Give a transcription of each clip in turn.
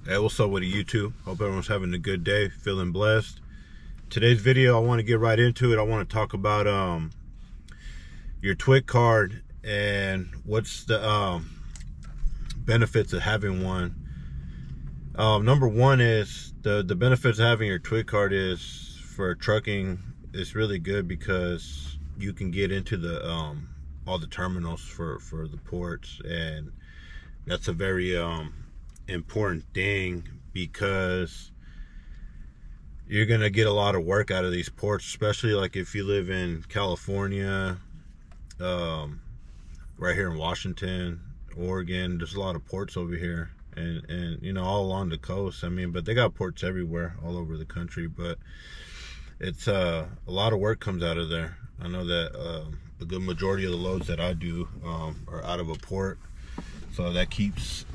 Hey, what's up with YouTube? Hope everyone's having a good day, feeling blessed. Today's video, I want to get right into it. I want to talk about your Twic card and what's the benefits of having one. Number one is the benefits of having your Twic card is for trucking. It's really good because you can get into the all the terminals for the ports, and that's a very important thing because you're gonna get a lot of work out of these ports, especially like if you live in California, right here in Washington, Oregon. There's a lot of ports over here, and you know, all along the coast. I mean, but they got ports everywhere, all over the country. But it's a lot of work comes out of there. I know that a good majority of the loads that I do are out of a port. So that keeps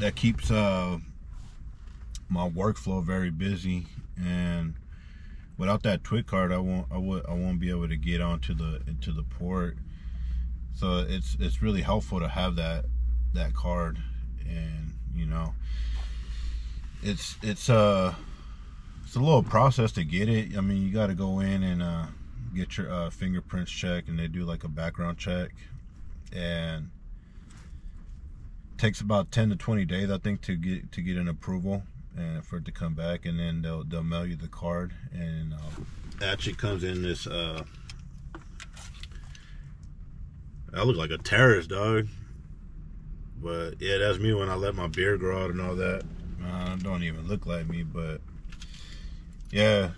my workflow very busy, and without that Twic card, I won't be able to get onto into the port. So it's really helpful to have that card, and you know, it's a little process to get it. I mean, you got to go in and get your fingerprints checked, and they do like a background check, and takes about 10 to 20 days, I think, to get an approval and for it to come back, and then they'll mail you the card, and it actually comes in this I look like a terrorist, dog, but yeah, that's me when I let my beard grow out and all that. I don't even look like me, but yeah,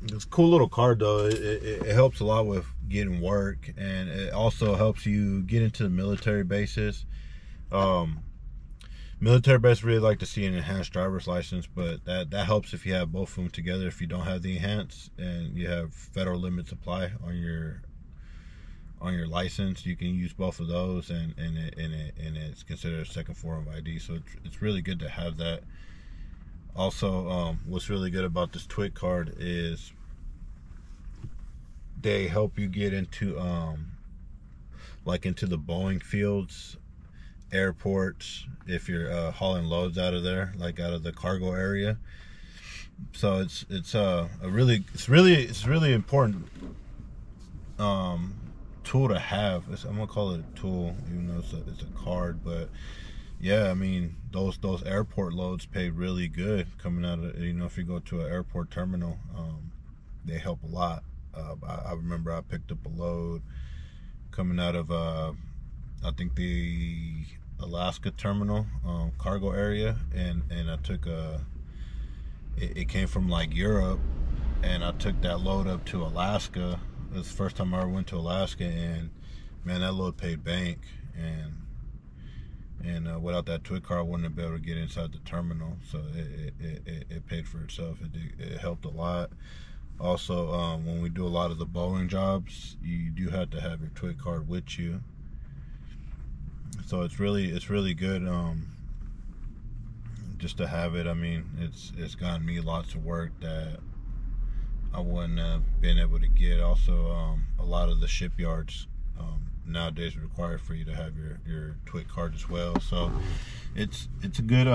it's a cool little card though. It helps a lot with getting work, and it also helps you get into the military bases. Military bases really like to see an enhanced driver's license, but that helps if you have both of them together. If you don't have the enhanced and you have federal limits apply on your license, you can use both of those, and it's considered a second form of ID. So it's really good to have that. Also, what's really good about this Twic card is they help you get into like into the Boeing fields, airports, if you're hauling loads out of there, like out of the cargo area. So it's really important tool to have. I'm gonna call it a tool, even though it's a card. But yeah, I mean, those airport loads pay really good coming out of, you know, if you go to an airport terminal, they help a lot. I remember I picked up a load coming out of I think the Alaska terminal cargo area, and I took it came from like Europe, and I took that load up to Alaska. It was the first time I ever went to Alaska, and man, that load paid bank, and without that Twic card, I wouldn't have been able to get inside the terminal. So it paid for itself. It helped a lot. Also, when we do a lot of the Boeing jobs, you do have to have your Twic card with you. So it's really good just to have it. I mean, it's gotten me lots of work that I wouldn't have been able to get. Also, a lot of the shipyards nowadays require for you to have your Twic card as well. So it's a good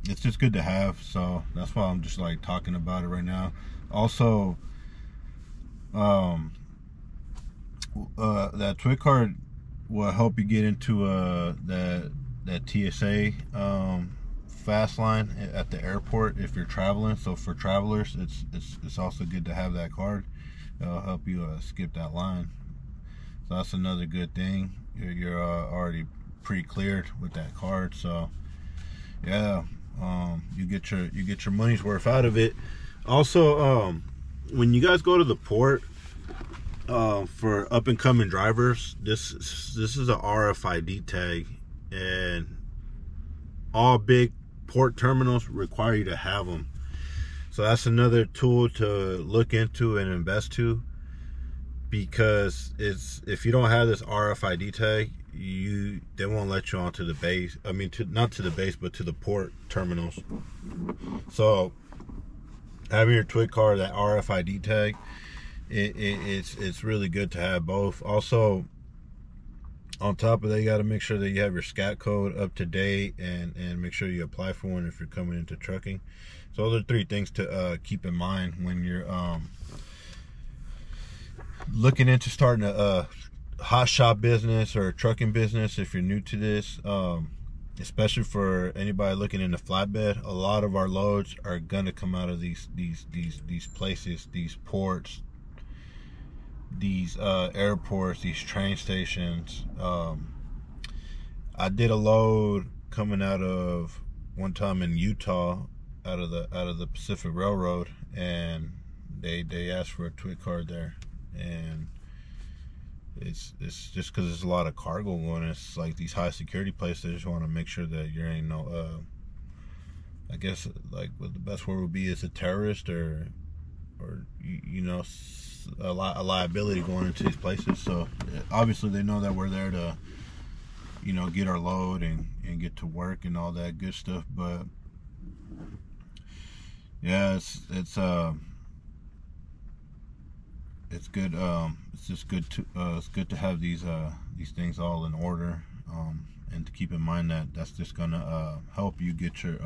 it's just good to have. So that's why I'm just like talking about it right now. Also, that Twic card will help you get into that TSA fast line at the airport if you're traveling. So for travelers, it's also good to have that card. It'll help you skip that line. So that's another good thing. You're already pre-cleared with that card. So yeah, you get your money's worth out of it. Also, when you guys go to the port, for up and coming drivers, this is a RFID tag, and all big port terminals require you to have them. So that's another tool to look into and invest to, because if you don't have this RFID tag, they won't let you onto the base. I mean, not to the base, but to the port terminals. So having your Twic card, that RFID tag, it's really good to have both. Also, On top of that, you got to make sure that you have your scat code up to date, and make sure you apply for one if you're coming into trucking. So those are 3 things to keep in mind when you're looking into starting a hot shop business or a trucking business. If you're new to this, especially for anybody looking into flatbed, a lot of our loads are gonna come out of these places, these ports, these airports, these train stations. I did a load coming out of one time in Utah, out of the Pacific Railroad, and they asked for a Twic card there, and it's just because there's a lot of cargo going. It's like these high security places. They just want to make sure that you ain't no I guess like what the best word would be is a terrorist or you know, a liability going into these places. So obviously they know that we're there to, you know, get our load and get to work and all that good stuff. But yeah, it's good. It's just good to it's good to have these things all in order, and to keep in mind that that's just gonna help you get your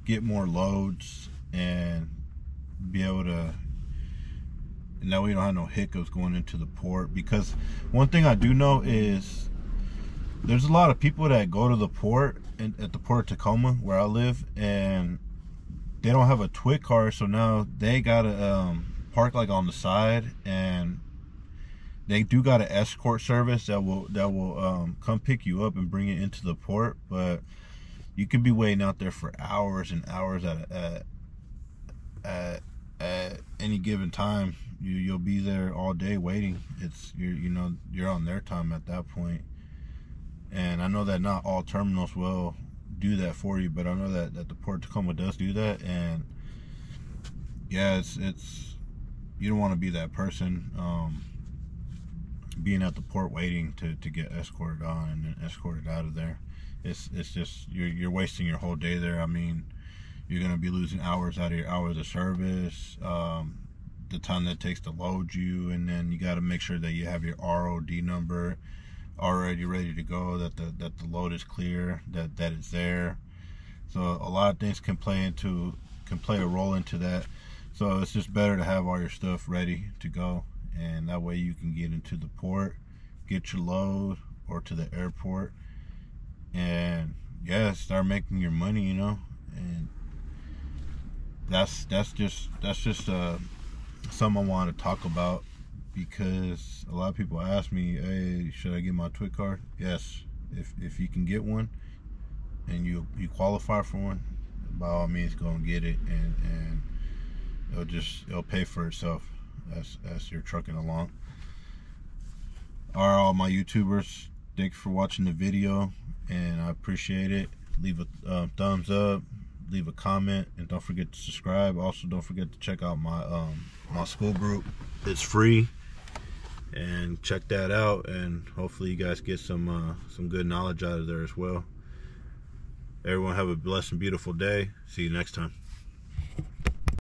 get more loads and be able to. And that way you don't have no hiccups going into the port. Because one thing I do know is there's a lot of people that go to the port at the port of Tacoma where I live, and they don't have a Twic card, so now they gotta park like on the side, and they do got an escort service that will come pick you up and bring it into the port. But you could be waiting out there for hours and hours at any given time. You'll be there all day waiting. You're on their time at that point. And I know that not all terminals will do that for you, but I know that the Port of Tacoma does do that. And yeah, it's you don't want to be that person being at the port waiting to get escorted on and then escorted out of there. It's just you're wasting your whole day there. I mean, you're gonna be losing hours out of your hours of service, the time that it takes to load you, and then you got to make sure that you have your ROD number already ready to go, that the load is clear, that it's there. So a lot of things can play a role into that. So it's just better to have all your stuff ready to go, and that way you can get into the port, get your load, or to the airport, and yeah, start making your money, you know. And that's just something I want to talk about, because a lot of people ask me, hey, should I get my Twic card? Yes, if you can get one and you qualify for one, by all means go and get it, and it'll pay for itself as you're trucking along. All my YouTubers, thanks for watching the video, and I appreciate it. Leave a thumbs up, leave a comment, and don't forget to subscribe. Also, don't forget to check out my my school group. It's free, and check that out, and hopefully you guys get some good knowledge out of there as well. Everyone have a blessed and beautiful day. See you next time.